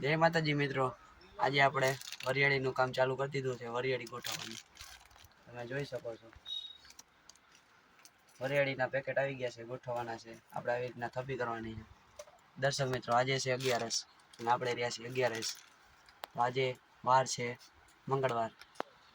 જય માતાજી મિત્રો, આજે આપણે વરિયાળીનું કામ ચાલુ કરી દીધું છે. વરિયાળી ગોઠવવાનું તમે જોઈ શકો છો. વરિયાળીના પેકેટ આવી ગયા છે, ગોઠવવાના છે. આપણે આવી રીતના થપ્પી કરવાની છે. દર્શક મિત્રો, આજે છે 11 અને આપણે રહ્યા છીએ 11. આજે વાર છે મંગળવાર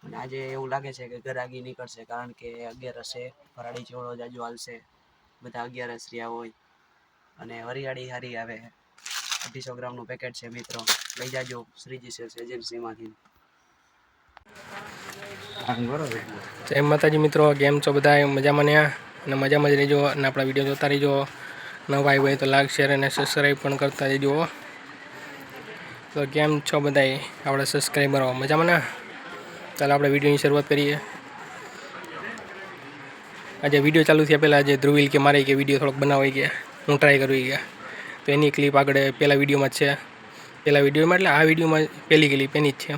અને આજે એવું લાગે છે કે ગરાગી નીકળશે, કારણ કે 11 છે. ફરાળી ચોળો જાજુ હાલશે, બધા 11 રહ્યા હોય અને વરિયાળી હારી આવે. 250 ગ્રામનું પેકેટ છે મિત્રો, લઈ જાજો શ્રીજી સેલ્સ એજન્સીમાંથી. જય માતાજી મિત્રો, કેમ છો બધા? મજામાં ને? અને મજામાં જ રહેજો અને આપણા વિડીયો જોતા રહેજો. નવા હોય તો લાઈક શેર અને સબસ્ક્રાઈબ પણ કરતા રહેજો. તો કેમ છો બધા આપણા સબસ્ક્રાઈબરો? મજામાં ને? ચાલો આપણે વિડીયોની શરૂઆત કરીએ. આજે વિડીયો ચાલુ થયા પહેલાં આજે ધ્રુવીલ કે મારે કે વિડીયો થોડોક બનાવો કે હું ટ્રાય કરું ગયા, તો એની ક્લિપ આગળ પહેલાં વિડીયોમાં જ છે. પહેલાં વિડીયોમાં એટલે આ વિડીયોમાં પહેલી ક્લિપ એની જ છે.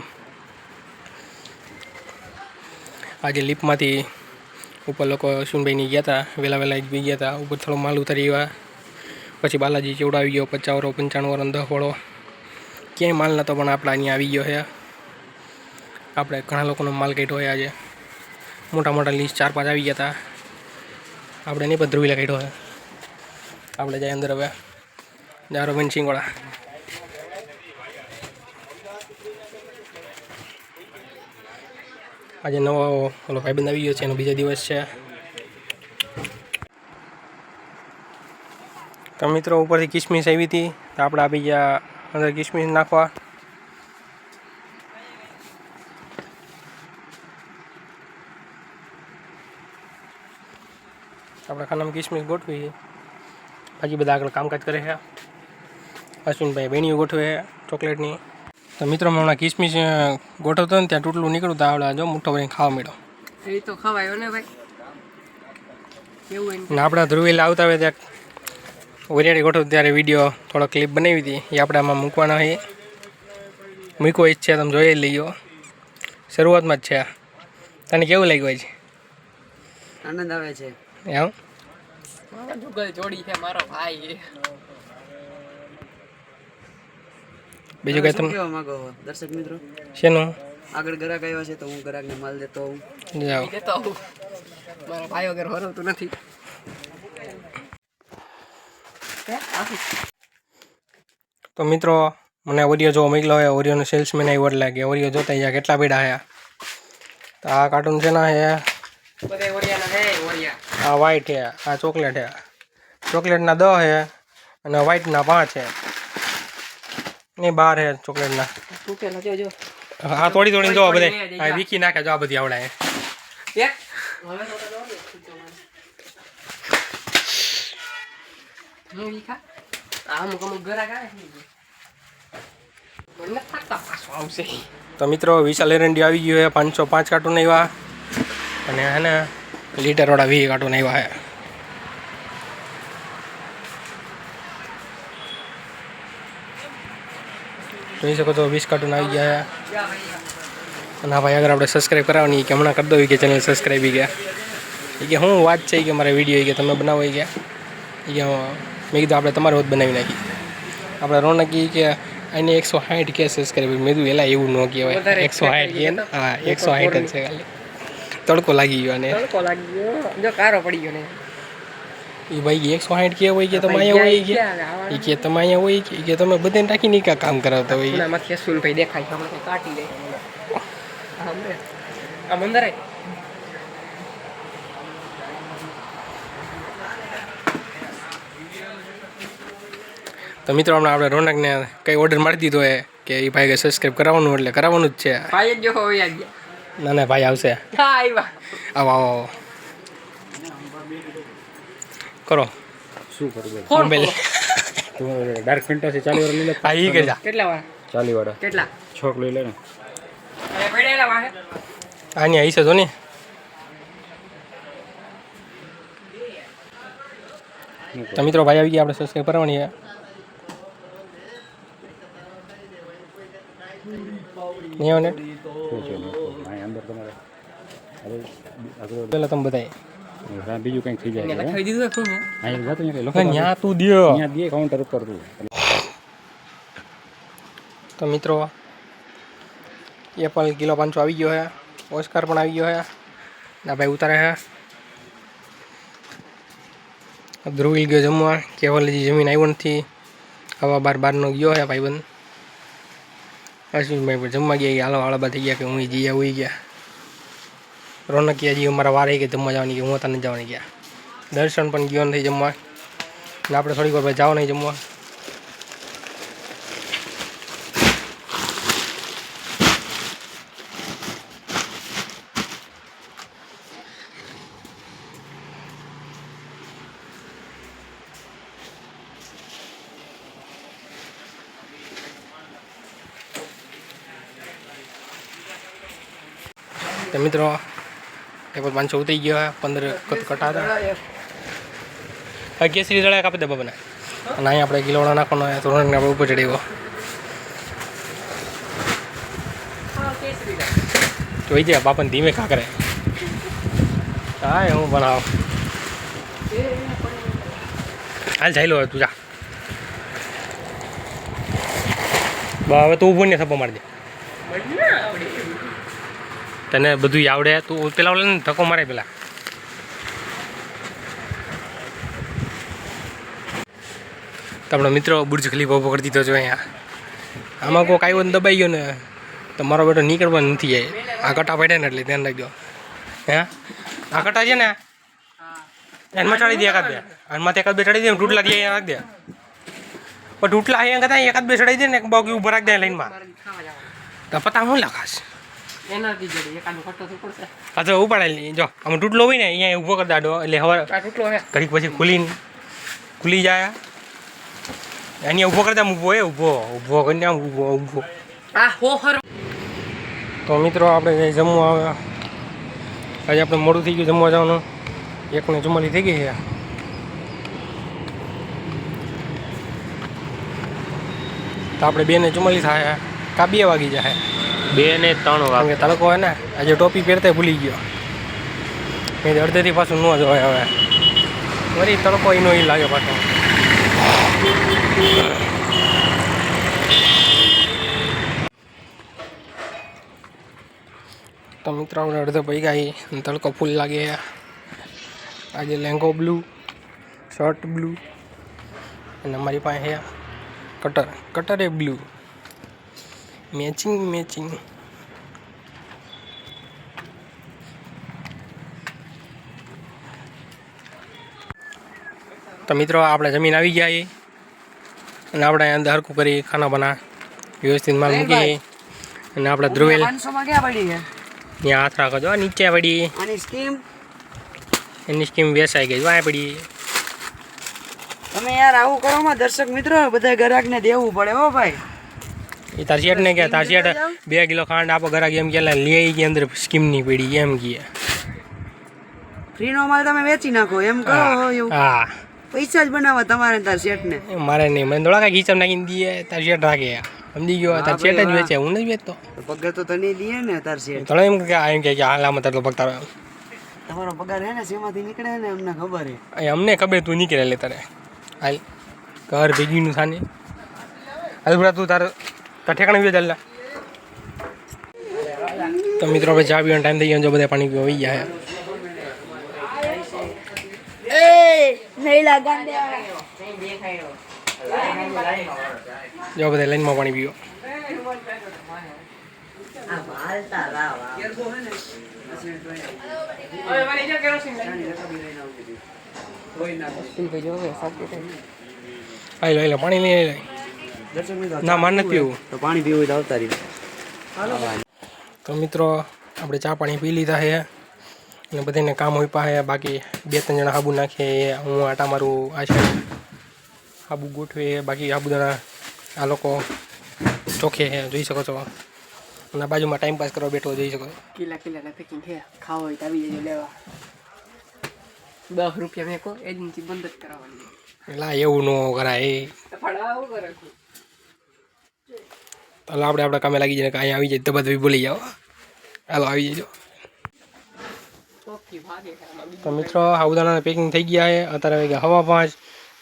આજે લિફ્ટમાંથી ઉપર લોકો અશ્વિનભાઈની ગયા હતા, વહેલા જ બી ગયા હતા. ઉપર થોડો માલ ઉતારી આવ્યા, પછી બાલાજી ચેવડો આવી ગયો 50 વાળો 95 વાળો 10 વાળો. ક્યાંય માલ નહોતો પણ આપણે અહીંયા આવી ગયો છે. આપણે ઘણા લોકોનો માલ કાઢ્યો હોય આજે, મોટા લિસ્ટ 4-5 આવી ગયા હતા. આપણે નહીં પણ ધ્રુવીલા કાઢ્યો છે. આપણે જાય અંદર હવે જારોબેન સિંગવાળા. આજે નવો ઓલો ભાઈબંધ આવી ગયો છે, એનો બીજો દિવસ છે. તો મિત્રો ઉપરથી કિસમિસ આવી હતી, તો આપણે આપી ગયા અંદર કિસમિસ નાખવા. આપણે ખાનામાં કિસમિસ ગોઠવી, બાકી બધા આગળ કામકાજ કરે છે. અશ્વિનભાઈ બેણીઓ ગોઠવે ચોકલેટની. તો મિત્રો હમણાં કિસમિસ ગોઠવતો ને ત્યાં તૂટલું નીકળ્યું, તો આવડે જો મુઠ્ઠો ભરીને ખાવા મળ્યો. એ તો ખવાયો ને ભાઈ, એવું ને આપણા ધ્રુવીલ આવતા હોય ત્યાં વરિયાળી ગોઠવ ત્યારે વિડીયો થોડો ક્લિપ બનાવી હતી, એ આપણે આમાં મૂકવાના હોય. મૂકવો ઈચ્છે તમે જોઈ લઈયો, શરૂઆતમાં જ છે. તને કેવું લાગ્યું છે? આનંદ આવે છે એમ? જુગલ જોડી છે મારો ભાઈ. બીજું કઈ તમે કેવા માંગો છો દર્શક મિત્રો? શેનું? આગળ ગ્રાહક આવ્યા છે તો હું ગ્રાહકને માલ દેતો હોઉં. જાઓ. મારો ભાઈ વગર હરવતું નથી. તો મિત્રો મને ઓરિયો જોવા મોકલો હોય, ઓરિયોનો સેલ્સમેન આવ્યો એટલે કે ઓરિયો જોતા અહીંયા કેટલા પીડા છે. તો આ કાર્ટૂન છે ના છે, બધે ઓરિયાના છે. ઓરિયા આ વ્હાઈટ છે, આ ચોકલેટ છે. ચોકલેટના 10 છે અને વ્હાઈટના 5 છે. ને 12 છે ચોકલેટના. તૂટેલા જોજો. હા તોડીને જોવા બધે આ વીકી નાખે જો આ બધી આવડે. એક હવે તો દો હું વીખા અમુક ગરા ગાય મને થાકતા પાછો આવશે. તો મિત્રો વિશાલ એરંડી આવી ગયો છે, 505 કાર્ટૂન આવ્યા અને હે ને લીટરવાળા 20 કાર્ટૂન આવ્યા છે. જોઈ શકો છો 20 કાર્ટૂન આવી ગયા છે. અને ભાઈ અગર આપણે સબસ્ક્રાઈબ કરાવવાની કે હમણાં કરી દો કે ચેનલ સબસ્ક્રાઈબ ગયા એ કે શું વાત છે કે મારે વિડીયો કે તમે બનાવો ગયા એ કે મેં કીધું આપણે તમારે હોત બનાવી નાખી. આપણે રોનક કે એને 160 કે સબસ્ક્રાઈબર. મેં કીધું એલા એવું ન કહેવાય, 160 કે ને? હા 160 જ છે ખાલી. તડકો લાગી ગયો અને તડકો લાગી ગયો, જો કારો પડી ગયો ને એ ભાઈ 160 કે હોય કે તમે અહીંયા હોય કે તમે અહીંયા હોય કે તમે બધાને રાખીને કામ કરાવતા હોય. ના મત અશ્વિનભાઈ દેખાય છે, હમણાં કાઢી દે. આ મંદરે તો મિત્રો હમણાં આપણે રોનકને કંઈ ઓર્ડર મારી દીધો હોય કે એ ભાઈ સબસ્ક્રાઈબ કરાવવાનું એટલે કરાવવાનું જ છે. ભાઈ જ જો હોય ગયા. ના ભાઈ આવશે. હા આવ્યા. આવો કરો. શું કરવું? મોબાઈલ ડાર્ક ફેન્ટાસી 40 વાળા લઈ લે. હા ઈ કે જા કેટલા વાર 40 વાળા કેટલા 6 લઈ લે ને. અરે પડેલા વાહે આની આવી છે જો ને. તો મિત્રો ભાઈ આવી ગયા, આપણે સબસ્ક્રાઈબ કરવાની છે. નહીં આવે નેટ અંદર તમારે પેલા તમે બધાય બીજું કંઈક થઈ જાય. લખાઈ દીધું શું છે? અહીંયા જાતો ન્યા તું દ્યો અહીંયા દે કાઉન્ટર ઉપર તું. તો મિત્રો એપલ કિલો 500 આવી ગયો છે, ઓસ્કાર પણ આવી ગયો છે, ના ભાઈ ઉતારે છે. ધ્રુવી ગયો જમવા, કેવલ હજી જમીન આવ્યો નથી, હવા 12:00નો ગયો છે ભાઈબંધ. અશ્વિનભાઈ જમવા ગયા, હાલો આળબા થઈ ગયા કે હું જીયા ઉઈ ગયા. રોનક હજી અમારા વારે કે જમવા જવાની કે હું તને જવાની ગયા. દર્શન પણ ગયો નથી જમવા, ને આપણે થોડીક વાર જાવ નહીં જમવા. તો મિત્રો એપલ 500 ઉતરી ગયો, 15 કટા હતા. કેસરી દળા કાપી દે બાબાને. અને અહીંયા આપણે કિલોડા નાખવાનો ધોરણને આપણે ઉપર ચડાવ્યો. જોઈ જાય બાપાને ધીમે ખા કરે. હા હું બનાવ હાલ જાય લો તું જા. હવે તું ઊભો ને થપ્પો મારી દે. તને બધું આવડે, તું પેલા ઓલે ને ધક્કો મારે પેલા. તો આપણો મિત્રો બુર્જ ખલીફા ઉભો કરી દીધો છે અહીંયા. આમાં કોઈ કાંઈ દબાઈ ગયો ને તો મારો બેટો નીકળવા નથી જાય. આ કટા પડે ને એટલે ધ્યાન રાખજો. હે આ કટા છે ને એમાં ચડી દે એકાદ બે, આમાં એકાદ બે ચડી દે ને ટૂટલા દે અહીંયા રાખ દે. પણ ટૂટલા અહીંયા કરતા એકાદ બે ચડાવી દે ને એક બાકી ઊભો રાખ દે લાઈનમાં. તો પતા હું લખાશ હા તો ઉપાડે જો આમાં તૂટલો હોય ને અહીંયા ઊભો કરી દાડો એટલે હવે ઘડીક પછી ખુલી જાય. અહીંયા ઊભો કરી દે ઊભો ઊભો કરીને ઊભો. તો મિત્રો આપણે જમવા આવ્યા. આજે આપણે મોડું થઈ ગયું જમવા જવાનું. 1:44 થઈ ગઈ છે. તો આપણે 2:44 થાય કા 2 વાગી જાય. 2:03 વાગે તડકો હોય ને આજે ટોપી પહેરતા ભૂલી ગયો. એ અડધેથી પાછું ન જવાય હવે. વળી તડકો એનો એ લાગે પાછો. તો મિત્રો આપણે અડધો પૈ ગયા અને તડકો ફૂલ લાગે. આજે લેંગો બ્લુ, શર્ટ બ્લુ અને અમારી પાસે કટર એ બ્લુ. મેચિંગ. તો મિત્રો આપણે જમીન આવી ગયા અને આપણે અંદર હરકું કરી ખાના બના વ્યવસ્થિત માલ મૂકી. અને આપણે ધ્રુવેલ 500 માં ક્યાં પડી છે? ત્યાં હાથ રાખો જો નીચે પડી. આની સ્કીમ એની સ્કીમ વેચાઈ ગઈ વાય પડી. તમે યાર આવું કરો માં દર્શક મિત્રો, બધા ગ્રાહકને દેવું પડે હો ભાઈ. એ તાર શેઠ ને કે તાર શેઠ 2 કિલો ખાંડ આપો ગ્રાહક એમ કે લઈ ગઈ અંદર સ્કીમ ની પડી એમ કહે. ફ્રી નો માલ તમે વેચી નાખો એમ કરો એવું. હા પૈસા જ બનાવવા તમારે તાર શેઠ ને. મારે નહીં, મને થોડા કાંઈ ખીચમ નાખીને દઈએ તાર શેઠ રાખે. સમજી ગયો, તાર શેઠ જ વેચે, હું નહીં વેચતો. પગાર તો તને દઈએ ને તાર શેઠ. થોડા એમ કે હાલ આમાં તારો પગ તમારો પગાર હે ને શેમાંથી નીકળે ને અમને ખબર હે. અમને ખબર તું નીકળે લે તારે હાલ ઘર ભેગીનું થાને હાલ બરા તું તાર ઠેકાણે બી ચાલ. તો મિત્રો આપણે ચા પીવાનો ટાઈમ થઈ ગયો. જો બધા પાણી પીવા આવી ગયા. જો બધા લાઈનમાં પાણી પીવો. હાલો પાણી લઈ લે. ના માર નથી પીવું તો પાણી પીવું તો આવતા રહી. તો મિત્રો આપણે ચા પાણી પી લીધા છે અને બધાને કામ હોય પાસે. બાકી 2-3 જણા હાબુ નાખે, હું આટા મારું આ છે હાબુ ગોઠવે. બાકી હાબુદાણા આ લોકો ચોખે છે જોઈ શકો છો. અને બાજુમાં ટાઈમ પાસ કરવા બેઠો જોઈ શકો. કિલા પેકિંગ છે, ખાવા હોય તો આવી જજો લેવા. 10 રૂપિયા મેકો એજન્સી બંધ જ કરાવવાની. એટલે એવું ન કરાય. પણ આવું કરે ચાલો આપણે કામે લાગી જાય. અહીંયા આવી જાય તો બધા બોલી જાઓ. હાલો આવી જજો. તો મિત્રો સાબુદાણાના પેકિંગ થઈ ગયા છે. અત્યારે વાગ્યા 5:15.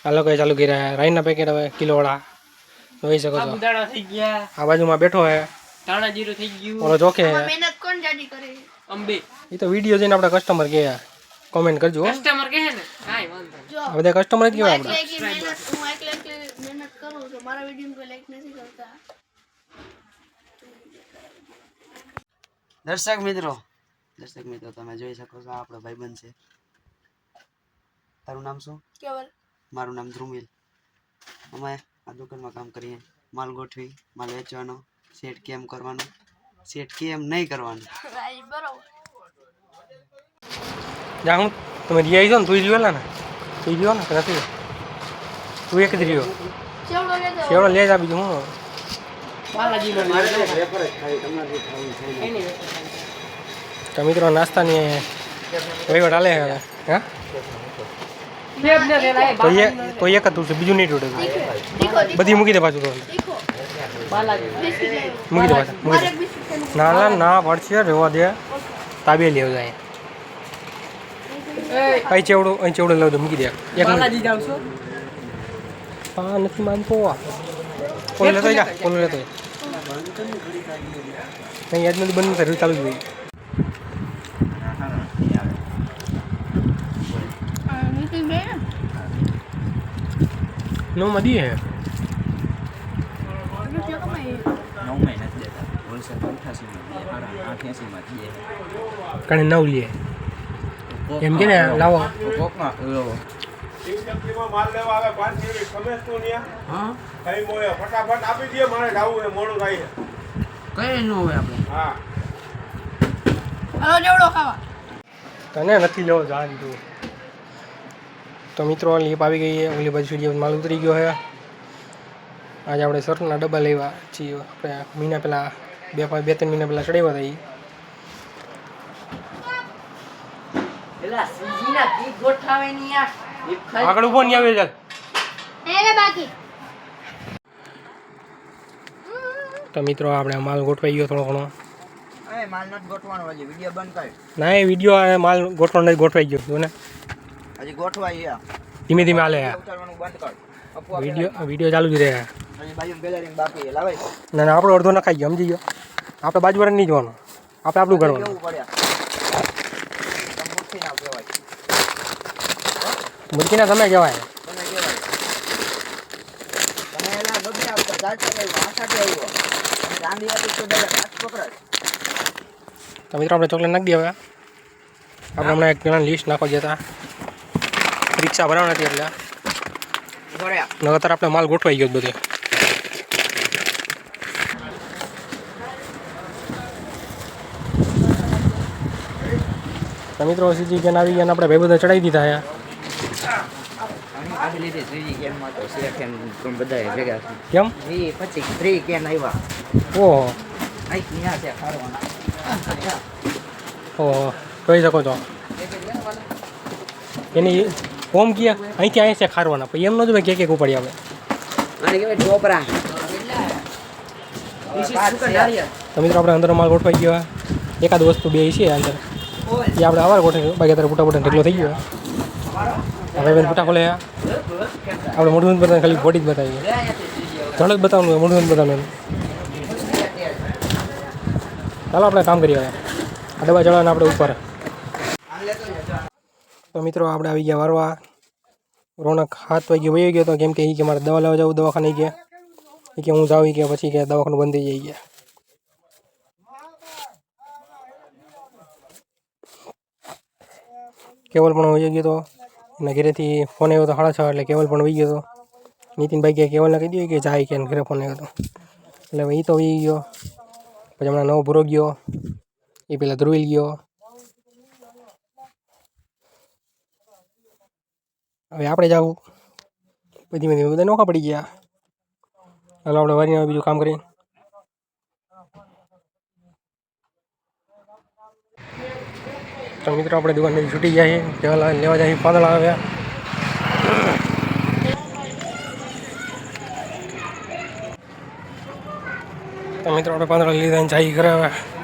આ લોકોએ ચાલુ કર્યા રાઈના પેકેટ હવે કિલોવાળા. જોઈ શકો છો સાબુદાણા થઈ ગયા, આ બાજુમાં બેઠો હે ધાણા જીરું થઈ ગયું, ઓલો જોકે હે મહેનત કોણ જાડી કરે અંબે એ તો વિડીયો જોઈને આપણા કસ્ટમર કે કોમેન્ટ કરજો હો. કસ્ટમર કહે ને કાંઈ વાંધો નહીં. જો આ બધા કસ્ટમર જ કહેવાય આપણા એકલી મહેનત હું એકલી મહેનત કરું છું મારા વિડીયો કોઈ લાઈક નથી કરતા દર્શક મિત્રો તમે જોઈ શકો છો આ આપણો ભાઈબંધ છે. તારું નામ શું? કેવલ મારું નામ ધ્રુમિલ. અમે આ દુકાનમાં કામ કરીએ, માલ ગોઠવી, માલ વેચવાનો, સેટ કેમ કરવાનો, સેટ કેમ નહીં કરવાનો. રાઈ બરોબર જા હું તમે રિયા છો ને તું રહ્યો ને તું રહ્યો ને કે નથી તું એક જ રહ્યો ચેવડો લેતો સેવડો લે જા બીજું હું બાલાજીનો મારે લીધો. તો વેપાર જ ખાલી તમારે ખાવું છે ને. એની વેપાર. તો મિત્રો નાસ્તાની વહીવટ હાલે હવે હા સેબ ને લેલા એ તો એ બાલાજીનો તો એક જ તું છે બીજું નહીં તૂટે તીખો બધી મૂકી દે પાછું તો તીખો બાલાજી. બિસ્કિટ લેવો મૂકી દે પાછા મૂકી મારે દે બિસ્કિટ ખાવાનું. ના ના ના પડશે રહેવા દે તાબે લેવું જાય એ અહીં ચેવડો લેવું દે મૂકી દે એક મિનિટ બાલાજી જાવ છો? હા નથી માનતો કોલ લેતો જા કોલ લેતો નહીં યાદ નથી બંધ નથી ચાલુ જ હોય નીતિન ભાઈ ને નો મદી હે રૂપિયા કમાઈ કણે નવ લે એમ કે ને લાવો માલ લેવા આવે 5 મિનિટ ખમેસ તું ન્યા કઈ મોય ફટાફટ આપી દે મારે જાવું છે મોડું થાય છે કઈ ન હોય આપણે. હા હલો જેવડો ખાવા તને નથી લેવો જાન તું તો મિત્રો લીપ આવી ગઈ છે ઓલી બાજુ સીડીઓ માલ ઉતરી ગયો છે આજે આપણે શર્ટના ડબ્બા લેવા છીએ આપણે મહિના પહેલાં બે ત્રણ મહિના પહેલાં ચડાવ્યા હતા પેલા સીજીના ગીત ગોઠાવે ની યાર. એ ખાઈ આગળ ઉભો નહીં આવે ચાલ એને બાકી તો મિત્રો આપણે માલ ગોઠવાઈ ગયો થોડો ઘણો અરે માલ નથી ગોઠવાનો, હજી વિડીયો બંધ કર. ના એ વિડીયો માલ ગોઠવાનો નથી ગોઠવાઈ ગયો જો ને હજી ગોઠવાઈ ધીમે ધીમે હાલે ઉતારવાનું બંધ કર. વિડીયો ચાલુ જ રહે હજી બાજુ ગેલેરી બાકી છે, લાવાય ના ના આપણો અડધો નખાઈ ગયો સમજી ગયો આપણે બાજુવાળા નહીં જોવાનું આપણે આપણું કરવાનું કેવું પડ્યા મુઠ્ઠી ના કહેવાય, મૂર્તિના તમે કહેવાય તમે કહેવાય. તમે એલા ગમે આવતા જાતે આવ્યો, આસાથી આવ્યો. તમે ગાંધી હતી તો ડાયરેક્ટ હાથ પકડાય. તો મિત્રો આપણે ચોકલેટ નાખી દઈએ હવે આપણે હમણાં એક જણા લિસ્ટ નાખવા ગયા હતા રિક્ષા ભરાવાની હતી એટલે ભર્યા. નગર આપણે માલ ગોઠવાઈ ગયો બધે તો મિત્રો સીધી કેન આવી ગયા અને આપણે ભાઈ બધા ચડાવી દીધા છે આની લીધે ત્રીજી કેનમાં તો શેખ એમ બધા ભેગા છે. કેમ ઈ પછી 3 કેન આવ્યા. ઓહો આઈ ક્યાં છે ખારવાના? ઓહો કહી શકો છો એની હોમ ગયા અહીંથી અહીં છે ખારવાના પછી એમ ન જોવે કે ઉપાડી આવે આને કહેવાય ટોપરા. તો મિત્રો આપણે અંદર માલ ગોઠવાઈ ગયો એકાદ વસ્તુ બે છે અંદર એ આપણે આવાર ગોઠવી બાકી અત્યારે બુટા ઢગલો થઈ ગયો હવે બેન બુટા ખોલે આપણે મોઢું બતાવીએ ખાલી બોડી જ બતાવીએ ઝડપ બતાવવાનું મોઢું બતાવવાનું ચાલો આપણે કામ કરીએ હવે આ ડબ્બા ચડવાના આપણે ઉપર તો મિત્રો આપણે આવી ગયા વારવા રોનક 7 વાગે વહી ગયો તો કેમ કે એ કે મારે દવા લેવા જવું દવાખાને ગયા એ કે હું જાઉં કે પછી કે દવાખાનું બંધ થઈ જાય ગયા કેવલ પણ વહી ગયો તો એના ઘરેથી ફોન આવ્યો તો 6:30 એટલે કેવલ પણ વહી ગયો તો નીતિનભાઈ કે કેવલને કહી દઈએ કે જાય કે ઘરે ફોન આવ્યો હતો એટલે એ તો વહી ગયો પછી હમણાં નવો ભૂરો ગયો એ પેલા ધ્રુવિલ ગયો હવે આપણે જવું પછી ધીમે ધીમે બધા નોખા પડી ગયા હાલો આપણે વારીને બીજું કામ કરીએ તો મિત્રો આપણે દુકાનથી છૂટી જાય લેવા જાય પાંદડા આવ્યા તો મિત્રો આપણે પાંદડા લીધા જાય ઘરે આવ્યા